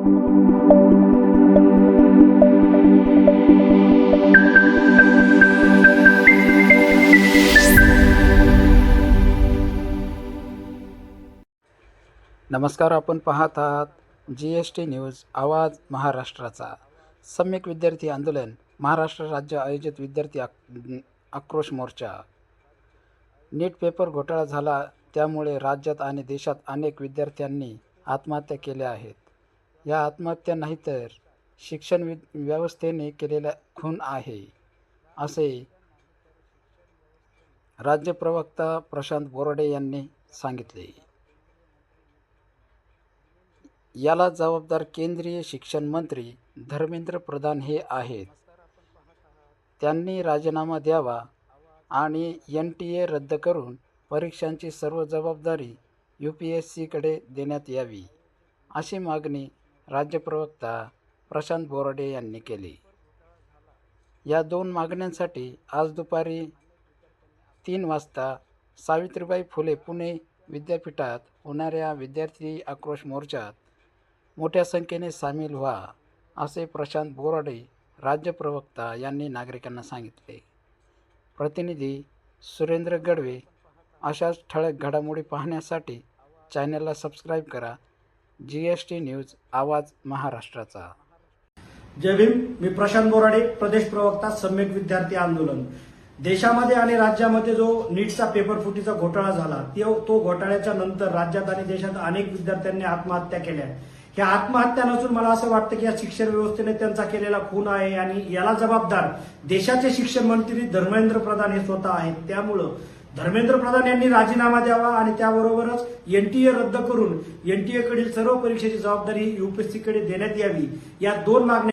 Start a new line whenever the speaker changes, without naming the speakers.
नमस्कार, आपण पाहत आहात GST न्यूज आवाज महाराष्ट्राचा। सम्यक विद्यार्थी आंदोलन, महाराष्ट्र राज्य आयोजित विद्यार्थी आक्रोश मोर्चा। नीट पेपर घोटाळा झाला त्यामुळे राज्यात आणि देशात अनेक विद्यार्थ्यांनी आत्महत्या केल्या आहेत। या आत्महत्या नाही तर शिक्षण व्यवस्थेने केलेला खून आहे, असे राज्य प्रवक्ता प्रशांत बोराडे यांनी सांगितले। याला जबाबदार केंद्रीय शिक्षण मंत्री धर्मेंद्र प्रधान हे आहेत। त्यांनी राजीनामा द्यावा आणि NTA रद्द करून परीक्षांची सर्व जबाबदारी UPSCकडे देण्यात यावी, अशी मागणी राज्य प्रवक्ता प्रशांत बोराडे यांनी केली। या दोन मागण्यांसाठी आज दुपारी 3 वाजता सावित्रीबाई फुले पुणे विद्यापीठात होणाऱ्या विद्यार्थी आक्रोश मोर्चात मोठ्या संख्येने सामील व्हा, असे प्रशांत बोराडे राज्य प्रवक्ता यांनी नागरिकांना सांगितले। प्रतिनिधी सुरेंद्र गडवे। अशाच ठळक घडामोडी पाहण्यासाठी चॅनलला सबस्क्राईब करा। GST न्यूज आवाज महाराष्ट्राचा।
जय भीम। मी प्रशांत बोराडे, प्रदेश प्रवक्ता सम्यक विद्यार्थी आंदोलन। देशामध्ये आणि राज्यामध्ये जो नीटचा पेपर फुटीचा घोटाळा झाला, तो घोटाळ्याच्या नंतर राज्यात आणि देशात अनेक विद्यार्थ्यांनी आत्महत्या केल्या। ह्या आत्महत्या नसून मला असं वाटतं की या शिक्षण व्यवस्थेने त्यांचा केलेला खून आहे आणि याला जबाबदार देशाचे शिक्षण मंत्री धर्मेंद्र प्रधान हे स्वतः आहेत। त्यामुळं धर्मेंद्र प्रधान यांनी राजीनामा द्यावा आणि त्याबरोबरच NTA रद्द करून NTA कडील सर्व परीक्षेची जबाबदारी UPSCकडे देण्यात यावी। या दोन मागण्या